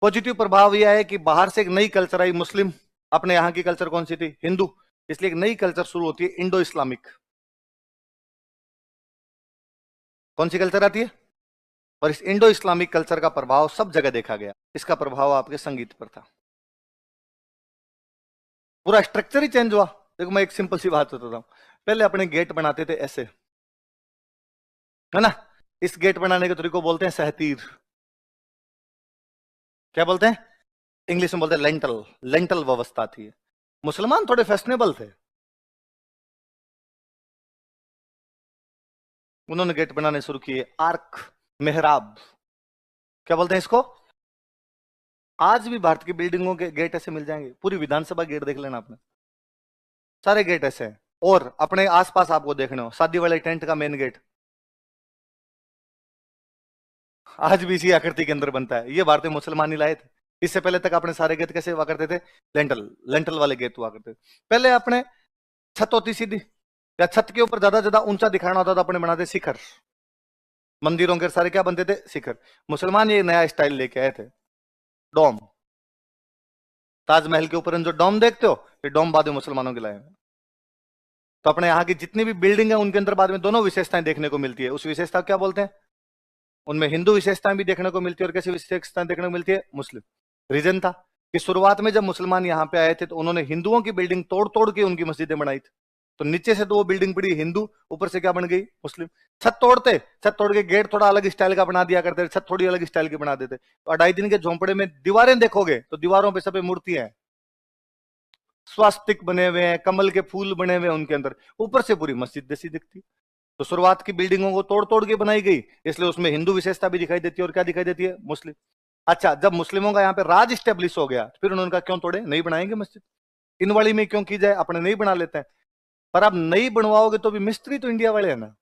Positive प्रभाव यह है कि बाहर से एक नई कल्चर आई, मुस्लिम। अपने यहाँ की कल्चर कौन सी थी? हिंदू। इसलिए एक नई कल्चर शुरू होती है, इंडो इस्लामिक। कौन सी कल्चर आती है? और इस इंडो इस्लामिक कल्चर का प्रभाव सब जगह देखा गया। इसका प्रभाव आपके संगीत पर था। पूरा स्ट्रक्चर ही चेंज हुआ। देखो मैं एक सिंपल सी बात बताता हूं। पहले अपने गेट बनाते थे ऐसे, है ना? इस गेट बनाने के तरीके को बोलते हैं सहतीर। क्या बोलते हैं? इंग्लिश में बोलते हैं लेंटल। लेंटल व्यवस्था थी। मुसलमान थोड़े फैशनेबल थे, उन्होंने गेट बनाने शुरू किए। आर्क, मेहराब, क्या बोलते हैं इसको? आज भी भारत की बिल्डिंगों के गेट ऐसे मिल जाएंगे। पूरी विधानसभा गेट देख लेना आपने, सारे गेट ऐसे हैं। और अपने आसपास आपको देखने हो, शादी वाले टेंट का मेन गेट आज भी इसी आकृति के अंदर बनता है। ये भारतीय मुसलमान ही लाए थे। इससे पहले तक अपने सारे गेट कैसे हुआ करते थे? लेंटल, लेंटल वाले गेट हुआ करते थे। पहले अपने छत होती सीधी, या छत के ऊपर ज्यादा ज्यादा ऊंचा दिखाना होता था, अपने बनाते शिखर। मंदिरों के सारे क्या बनते थे? शिखर। मुसलमान ये नया स्टाइल लेके आए थे, डोम। ताजमहल के ऊपर जो डोम देखते हो, ये डोम बाद में मुसलमानों के लाए हैं। तो अपने यहाँ की जितनी भी बिल्डिंग है उनके अंदर बाद में दोनों विशेषताएं देखने को मिलती है। उस विशेषता क्या बोलते हैं? उनमें हिंदू विशेषताएं भी देखने को मिलती है, और कैसी विशेषताएं देखने को मिलती है? मुस्लिम। रीजन था कि शुरुआत में जब मुसलमान यहाँ पे आए थे तो उन्होंने हिंदुओं की बिल्डिंग तोड़ तोड़ के उनकी मस्जिदें बनाई थी। तो नीचे से तो वो बिल्डिंग पड़ी हिंदू, ऊपर से क्या बन गई? मुस्लिम। छत तोड़ते, छत तोड़ के गेट थोड़ा अलग स्टाइल का बना दिया करते, छत थोड़ी अलग स्टाइल की बना देते। तो 2.5 दिन के झोंपड़े में दीवारें देखोगे तो दीवारों पे सब मूर्तियां हैं, स्वास्तिक बने हुए हैं, कमल के फूल बने हुए हैं उनके अंदर। ऊपर से पूरी मस्जिद जैसी दिखती। तो शुरुआत की बिल्डिंगों को तोड़ तोड़ के बनाई गई, इसलिए उसमें हिंदू विशेषता भी दिखाई देती है। और क्या दिखाई देती है? मुस्लिम। अच्छा, जब मुस्लिमों का यहाँ पे राज स्टेब्लिश हो गया, फिर उन्होंने कहा क्यों तोड़े, नहीं बनाएंगे मस्जिद, इन वाली में क्यों की जाए, अपने नहीं बना लेते हैं। पर आप नहीं बनवाओगे तो भी मिस्त्री तो इंडिया वाले हैं ना।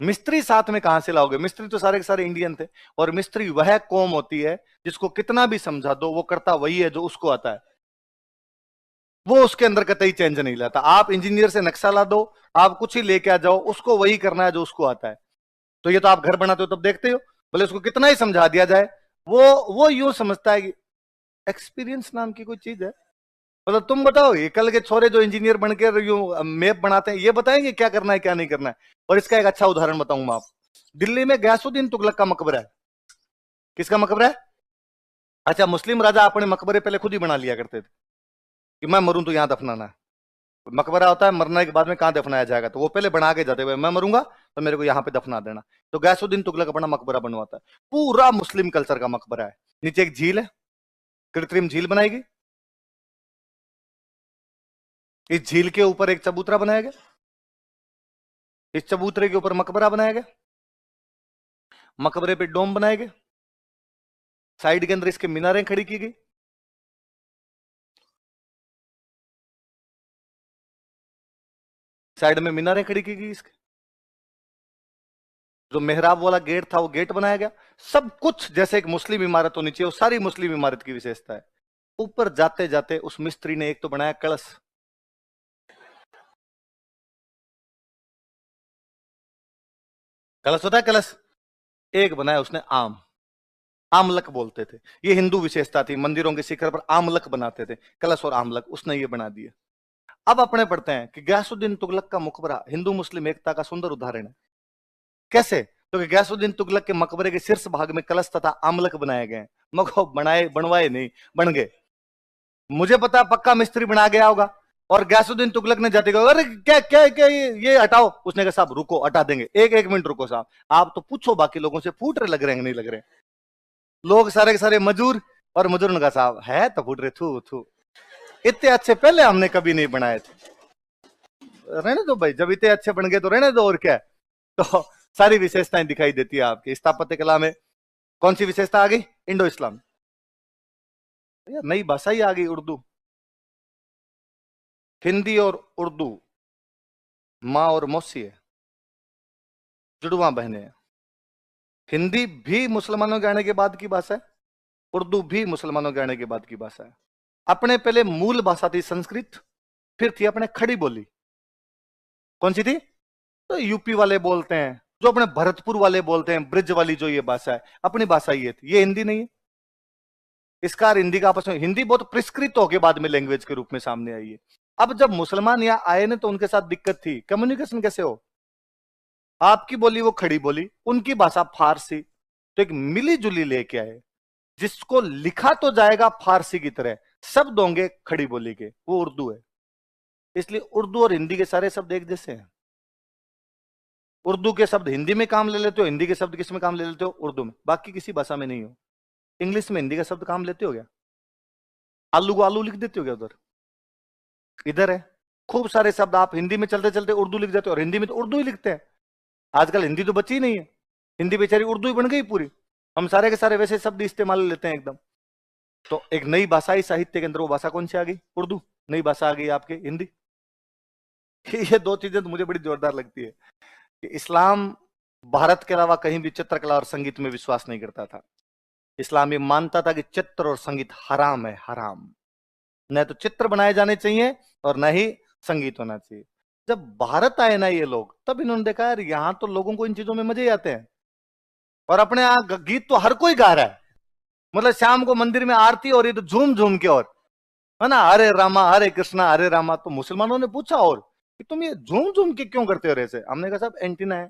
मिस्त्री साथ में कहां से लाओगे? मिस्त्री तो सारे के सारे इंडियन थे। और मिस्त्री वह कौम होती है जिसको कितना भी समझा दो, वो करता वही है जो उसको आता है। वो उसके अंदर कतई चेंज नहीं लाता। आप इंजीनियर से नक्शा ला दो, आप कुछ ही लेके आ जाओ, उसको वही करना है जो उसको आता है। तो ये तो आप घर बनाते हो तब देखते हो, बोले उसको कितना ही समझा दिया जाए, वो यूं समझता है कि एक्सपीरियंस नाम की कोई चीज है। मतलब तुम बताओ, ये कल के छोरे जो इंजीनियर बनकर यूं मैप बनाते हैं, ये बताएंगे क्या करना है क्या नहीं करना है। और इसका एक अच्छा उदाहरण बताऊंगा आप। दिल्ली में गयासुद्दीन तुगलक का मकबरा है। किसका मकबरा है? अच्छा, मुस्लिम राजा अपने मकबरे पहले खुद ही बना लिया करते थे कि मैं मरूं तो यहां दफनाना है। मकबरा होता है, मरने के बाद में कहां दफनाया जाएगा, तो वो पहले बना के जाते हुए, मैं मरूंगा तो मेरे को यहाँ पे दफना देना। तो गयासुद्दीन तुगलक अपना मकबरा बनवाता है, पूरा मुस्लिम कल्चर का मकबरा है। नीचे एक झील है, कृत्रिम झील बनाएगी। इस झील के ऊपर एक चबूतरा बनाया गया, इस चबूतरे के ऊपर मकबरा बनाया गया, मकबरे पे डोम बनाए गए, साइड के अंदर इसके मीनारें खड़ी की गई। साइड में मीनारें खड़ी की गई इसके। जो मेहराब वाला गेट था वो गेट बनाया गया। सब कुछ जैसे एक मुस्लिम इमारत होनी चाहिए, वो सारी मुस्लिम इमारत की विशेषता है। ऊपर जाते जाते उस मिस्त्री ने एक तो बनाया कलश। कलश होता है, कलश। एक बनाया उसने आम, आमलक बोलते थे। ये हिंदू विशेषता थी, मंदिरों के शिखर पर आमलक बनाते थे, कलश और आमलक उसने ये बना दिए। अब अपने पढ़ते हैं कि गयासुद्दीन तुगलक का मकबरा हिंदू मुस्लिम एकता का सुंदर उदाहरण है। कैसे? क्योंकि गयासुद्दीन तुगलक के मकबरे के शीर्ष भाग में कलश तथा आमलक बनाए गए, मगर बनाए बनवाए नहीं, बन गए। मुझे पता पक्का मिस्त्री बना गया होगा। और गयासुद्दीन तुगलक ने जाते कहा, अरे क्या क्या क्या ये हटाओ। उसने कहा साहब रुको, हटा देंगे, एक एक मिनट रुको साहब। आप तो पूछो बाकी लोगों से, फूट रहे लग रहे हैं नहीं लग रहे। लोग सारे के सारे मजूर, और मजूर ने कहा साहब है तो फूट रहे, थू थू, इतने अच्छे पहले हमने कभी नहीं बनाए थे। रहने दो भाई, जब इतने अच्छे बन गए तो रहने दो, और क्या है। तो सारी विशेषताएं दिखाई देती है आपकी स्थापत्य कला में। कौन सी विशेषता आ गई? इंडो इस्लाम। नई भाषा ही आ गई, उर्दू। हिंदी और उर्दू माँ और मौसी है, जुड़वा बहने हैं। हिंदी भी मुसलमानों के आने के बाद की भाषा है, उर्दू भी मुसलमानों के आने के बाद की भाषा है। अपने पहले मूल भाषा थी संस्कृत, फिर थी अपने खड़ी बोली। कौन सी थी? तो यूपी वाले बोलते हैं, जो अपने भरतपुर वाले बोलते हैं, ब्रिज वाली जो ये भाषा है, अपनी भाषा ये थी, ये हिंदी नहीं है। इसका और हिंदी का आपस में, हिंदी बहुत परिष्कृत होकर बाद में लैंग्वेज के रूप में सामने आई है। अब जब मुसलमान यहाँ आए ना तो उनके साथ दिक्कत थी, कम्युनिकेशन कैसे हो, आपकी बोली वो खड़ी बोली, उनकी भाषा फारसी, तो एक मिली जुली लेके आए, जिसको लिखा तो जाएगा फारसी की तरह, शब्द होंगे खड़ी बोली के, वो उर्दू है। इसलिए उर्दू और हिंदी के सारे शब्द एक जैसे हैं। उर्दू के शब्द हिंदी में काम ले लेते हो, हिंदी के शब्द किस में काम ले लेते हो, उर्दू में, बाकी किसी भाषा में नहीं हो। इंग्लिश में हिंदी का शब्द काम लेते हो क्या, आलू को आलू लिख देते हो क्या उधर, इधर है खूब सारे शब्द आप हिंदी में चलते चलते उर्दू लिख देते हो, और हिंदी में तो उर्दू ही लिखते हैं। आजकल हिंदी तो बची ही नहीं है, हिंदी बेचारी उर्दू ही बन गई पूरी, हम सारे के सारे वैसे शब्द इस्तेमाल लेते हैं एकदम। तो एक नई भाषाई साहित्य के अंदर वो भाषा कौन सी आ गई, उर्दू, नई भाषा आ गई आपके हिंदी। ये दो चीजें तो मुझे बड़ी जोरदार लगती है कि इस्लाम भारत के अलावा कहीं भी चित्रकला और संगीत में विश्वास नहीं करता था। इस्लाम ये मानता था कि चित्र और संगीत हराम है, हराम, न तो चित्र बनाए जाने चाहिए और न ही संगीत होना चाहिए। जब भारत आए ना ये लोग, तब इन्होंने देखा यार यहां तो लोगों को इन चीजों में मजे ही आते हैं, और अपने यहाँ गीत तो हर कोई गा रहा है, मतलब शाम को मंदिर में आरती हो रही तो झूम झूम के, और है ना, हरे रामा हरे कृष्णा हरे रामा। तो मुसलमानों ने पूछा और कि तुम ये झूम झूम के क्यों करते हो ऐसे, हमने कहा साहब एंटीना है,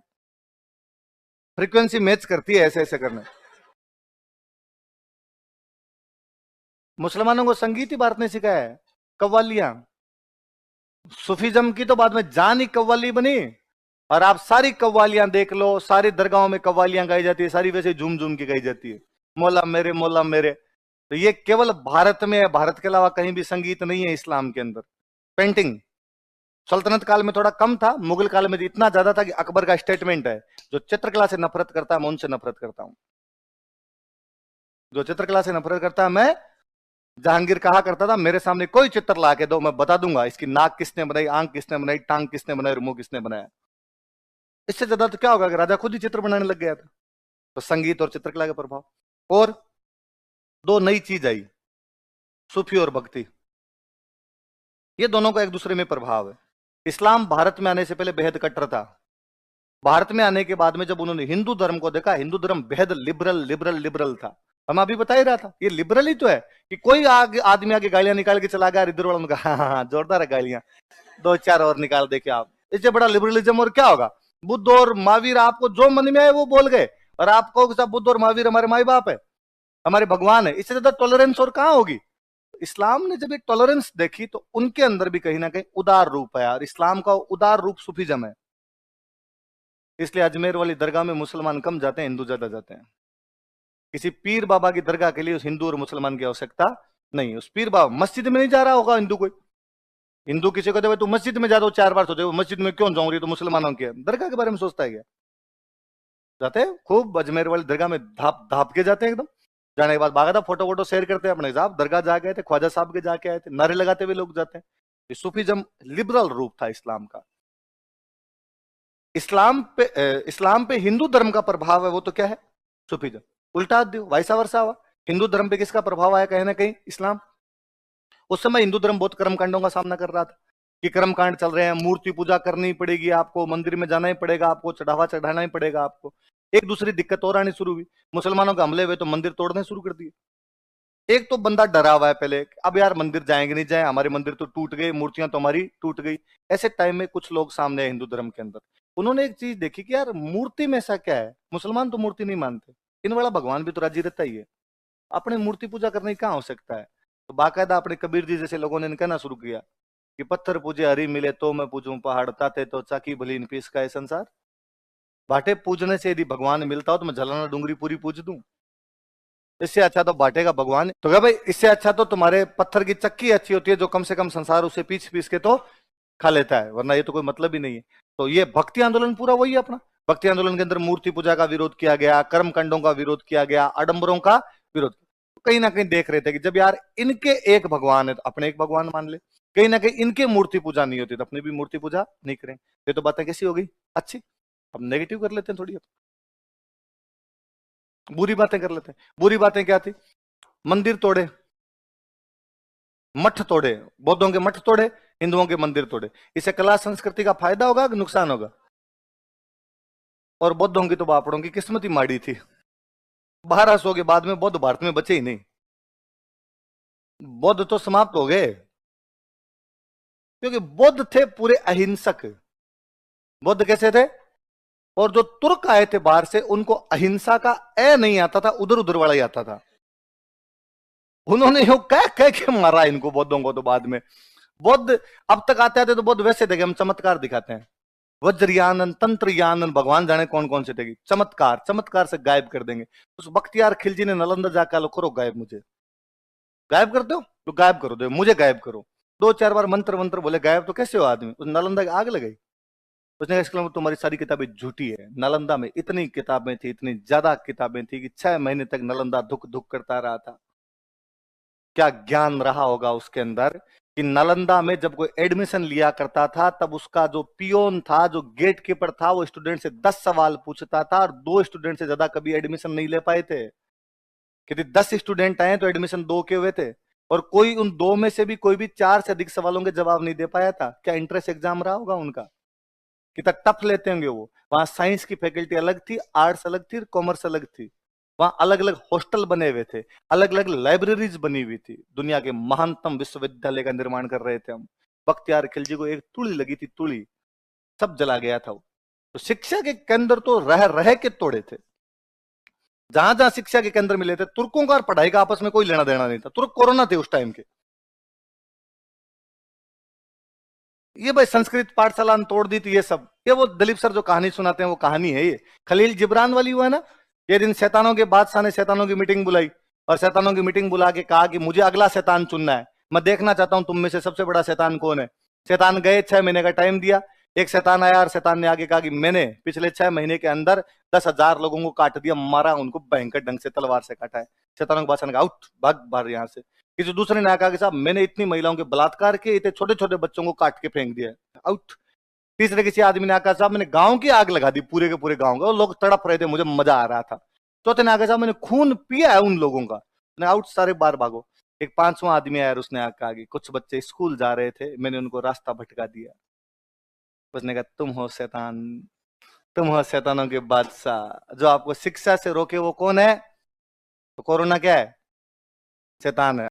फ्रीक्वेंसी मैच करती है ऐसे ऐसे करने। मुसलमानों को संगीत ही भारत ने सिखाया है, कव्वालियां, सूफीज्म की तो बाद में जान ही कव्वाली बनी, और आप सारी कव्वालियां देख लो, सारी दरगाहों में कव्वालियां गाई जाती है, सारी वैसे झूम झूम की गाई जाती है, मौला मेरे मौला मेरे। तो ये केवल भारत में है, भारत के अलावा कहीं भी संगीत नहीं है इस्लाम के अंदर। पेंटिंग सल्तनत काल में थोड़ा कम था, मुगल काल में इतना ज्यादा था कि अकबर का स्टेटमेंट है, जो चित्रकला से नफरत करता है मैं उनसे नफरत करता हूं, जो चित्रकला से नफरत करता है मैं, जहांगीर कहा करता था मेरे सामने कोई चित्र ला के दो, मैं बता दूंगा इसकी नाक किसने बनाई, आंख किसने बनाई, टांग किसने बनाई और मुंह किसने बनाया। इससे ज्यादा तो क्या होगा कि राजा खुद ही चित्र बनाने लग गया था। तो संगीत और चित्रकला का प्रभाव, और दो नई चीज आई, सूफी और भक्ति, ये दोनों का एक दूसरे में प्रभाव है। इस्लाम भारत में आने से पहले बेहद कट्टर था, भारत में आने के बाद में जब उन्होंने हिंदू धर्म को देखा, हिंदू धर्म बेहद लिबरल लिबरल लिबरल था। हम अभी बता ही रहा था ये लिबरल ही तो है, कि कोई आदमी आगे गालियां निकाल के चला गया, इधर वाला उनका हाँ जोरदार है गालियां, दो चार और निकाल दे के आप, इससे बड़ा लिबरलिज्म और क्या होगा। बुद्ध और महावीर आपको जो मन में आए वो बोल गए, और आप कहोगे साहब बुद्ध और महावीर हमारे माई बाप है, हमारे भगवान है, इससे ज्यादा टॉलरेंस और कहां होगी। इस्लाम ने जब ये टॉलरेंस देखी तो उनके अंदर भी कहीं ना कहीं उदार रूप है, और इस्लाम का उदार रूप सूफीज्म है। इसलिए अजमेर वाली दरगाह में मुसलमान कम जाते हैं, हिंदू ज्यादा जाते हैं। किसी पीर बाबा की दरगाह के लिए उस हिंदू और मुसलमान की आवश्यकता नहीं। उस पीर बाबा मस्जिद में नहीं जा रहा होगा हिंदू, कोई हिंदू किसी को दे तू मस्जिद में जा दो 4 बार, सोचे मस्जिद में क्यों जाऊंगी, तो मुसलमानों के दरगाह के बारे में सोचता है क्या, जाते हैं खूब अजमेर वाली दरगाह में धाप धाप के जाते हैं एकदम, जाने के बाद बाकायदा फोटो वोटो शेयर करते हैं अपने साहब दरगाह जा गए थे, ख्वाजा साहब के जाके आए थे, नारे लगाते हुए लोग जाते हैं। ये सूफीज्म लिबरल रूप था इस्लाम का। इस्लाम पे हिंदू धर्म का प्रभाव है, वो तो क्या है, सूफीज्म। उल्टा दो, वैसा वर्षा हुआ, हिंदू धर्म पे किसका प्रभाव आया, कहीं ना कहीं इस्लाम। उस समय हिंदू धर्म बहुत कर्मकांडों का सामना कर रहा था, कि कर्मकांड चल रहे हैं, मूर्ति पूजा करनी पड़ेगी आपको, मंदिर में जाना ही पड़ेगा आपको, चढ़ावा चढ़ाना ही पड़ेगा आपको। एक दूसरी दिक्कत और आनी शुरू हुई, मुसलमानों के हमले हुए तो मंदिर तोड़ने शुरू कर दिए। एक तो बंदा डरा हुआ है पहले, अब यार मंदिर जाएंगे नहीं जाए, हमारे मंदिर तो टूट गए, मूर्तियां तो हमारी टूट गई। ऐसे टाइम में कुछ लोग सामने आए हिंदू धर्म के अंदर, उन्होंने एक चीज देखी कि यार मूर्ति में ऐसा क्या है, मुसलमान तो मूर्ति नहीं मानते, इन वाला भगवान भी तो राजी रहता ही है, अपने मूर्ति पूजा करने की क्या आवश्यकता है। तो बाकायदा अपने कबीर जी जैसे लोगों ने कहना शुरू किया कि पत्थर पूजे हरी मिले तो मैं पूजूं पहाड़, ताते तो चाकी भली इन पीस का है संसार। बाटे पूजने से यदि भगवान मिलता हो तो मैं झलाना डूंगरी पूरी पूज दूं, इससे अच्छा तो बाटे का भगवान। तो क्या भाई, इससे अच्छा तो तुम्हारे पत्थर की चक्की अच्छी होती है, जो कम से कम संसार उसे पीस पीस के तो खा लेता है, वरना ये तो कोई मतलब ही नहीं है। तो ये भक्ति आंदोलन पूरा वही है अपना। भक्ति आंदोलन के अंदर मूर्ति पूजा का विरोध किया गया, कर्मकांडों का विरोध किया गया, आडंबरों का विरोध। कहीं ना कहीं देख रहे थे कि जब यार इनके एक भगवान है तो अपने एक भगवान मान ले, कहीं ना कहीं इनके मूर्ति पूजा नहीं होती तो अपनी भी मूर्ति पूजा नहीं करें। ये तो बातें कैसी हो गई अच्छी, अब नेगेटिव कर लेते हैं थोड़ी, बुरी बातें कर लेते हैं। बुरी बातें क्या थी, मंदिर तोड़े, मठ तोड़े, बौद्धों के मठ तोड़े, हिंदुओं के मंदिर तोड़े, इससे कला संस्कृति का फायदा होगा कि नुकसान होगा। और बौद्धों की तो बापड़ों की किस्मत ही माड़ी थी, 1200 के बाद में बौद्ध भारत में बचे ही नहीं। बौद्ध तो समाप्त हो गए, क्योंकि बुद्ध थे पूरे अहिंसक। बुद्ध कैसे थे? और जो तुर्क आए थे बाहर से, उनको अहिंसा का ए नहीं आता था, उधर उधर वाला ही आता था। उन्होंने यो कह के मारा इनको बौद्धों को। तो बाद में बुद्ध अब तक आते आते तो बुद्ध वैसे थे कि हम चमत्कार दिखाते हैं, वज्रयानन तंत्रयानन, भगवान जाने कौन कौन से थे कि चमत्कार चमत्कार से गायब कर देंगे। उस बख्तियार खिलजी ने नालंदा जाकर लो, करो गायब, मुझे गायब कर दो, तो गायब करो दो, मुझे गायब करो। दो चार बार मंत्र मंत्र बोले, गायब तो कैसे हो आदमी? उस नालंदा की आग लगाई। उसने कहा इसका मतलब तुम्हारी सारी किताबें झूठी है। नालंदा में इतनी किताबें थी, इतनी ज्यादा किताबें थी कि 6 महीने तक नालंदा धुक धुक करता रहा था। क्या ज्ञान रहा होगा उसके अंदर कि नालंदा में जब कोई एडमिशन लिया करता था, तब उसका जो पियोन था, जो गेट कीपर था, वो स्टूडेंट से 10 सवाल पूछता था, और 2 स्टूडेंट से ज्यादा कभी एडमिशन नहीं ले पाए थे। क्योंकि 10 स्टूडेंट आए तो एडमिशन 2 के हुए थे, और कोई उन 2 में से भी कोई भी 4 से अधिक सवालों के जवाब नहीं दे पाया था। क्या इंट्रेंस एग्जाम रहा होगा उनका? कितना टफ लेते होंगे वो। वहां साइंस की फैकल्टी अलग थी, आर्ट्स अलग थी, कॉमर्स अलग थी। वहां अलग अलग हॉस्टल बने हुए थे, अलग अलग लाइब्रेरीज बनी हुई थी। दुनिया के महानतम विश्वविद्यालय का निर्माण कर रहे थे हम। बख्तियार खिलजी को एक तुड़ी लगी थी, तुड़ी, सब जला गया था वो। तो शिक्षा के केंद्र तो रह रह के तोड़े थे। जहां जहां शिक्षा के केंद्र मिले थे, तुर्कों का और पढ़ाई का आपस में कोई लेना देना नहीं था। तुर्क कोरोना थे उस टाइम के। ये भाई संस्कृत पाठशाला ने तोड़ दी थी, ये सब, ये वो दिलीप सर जो कहानी सुनाते हैं वो कहानी है ये। खलील जिब्रान वाली हुआ है ना। ये दिन शैतानों के बादशाह ने शैतानों की मीटिंग बुलाई, और शैतानों की मीटिंग बुला के कहा कि मुझे अगला शैतान चुनना है, मैं देखना चाहता हूं तुम में से सबसे बड़ा शैतान कौन है। शैतान गए, 6 महीने का टाइम दिया। एक शैतान आया और शैतान ने आगे कहा कि मैंने पिछले 6 महीने के अंदर 10,000 लोगों को काट दिया, मारा उनको भयंकर ढंग से, तलवार से काटा है। शैतानों के बादशाह ने कहा आउट, भाग बाहर यहाँ से। किसी दूसरे ने कहा कि साहब मैंने इतनी महिलाओं के बलात्कार किए, इतने छोटे छोटे बच्चों को काट के फेंक दिया, आउट। तीसरे किसी आदमी ने आकर साहब मैंने गांव की आग लगा दी, पूरे के पूरे गांव का, लोग तड़प रहे थे, मुझे मजा आ रहा था। चौथे ने आकर साहब मैंने खून पिया है उन लोगों का, आउट, सारे बार भागो। एक पांचवा आदमी आया, उसने आकर आगे, कुछ बच्चे स्कूल जा रहे थे, मैंने उनको रास्ता भटका दिया। उसने कहा तुम हो शैतान, तुम हो शैतानों के बादशाह। जो आपको शिक्षा से रोके वो कौन है? तो कोरोना क्या है? शैतान है।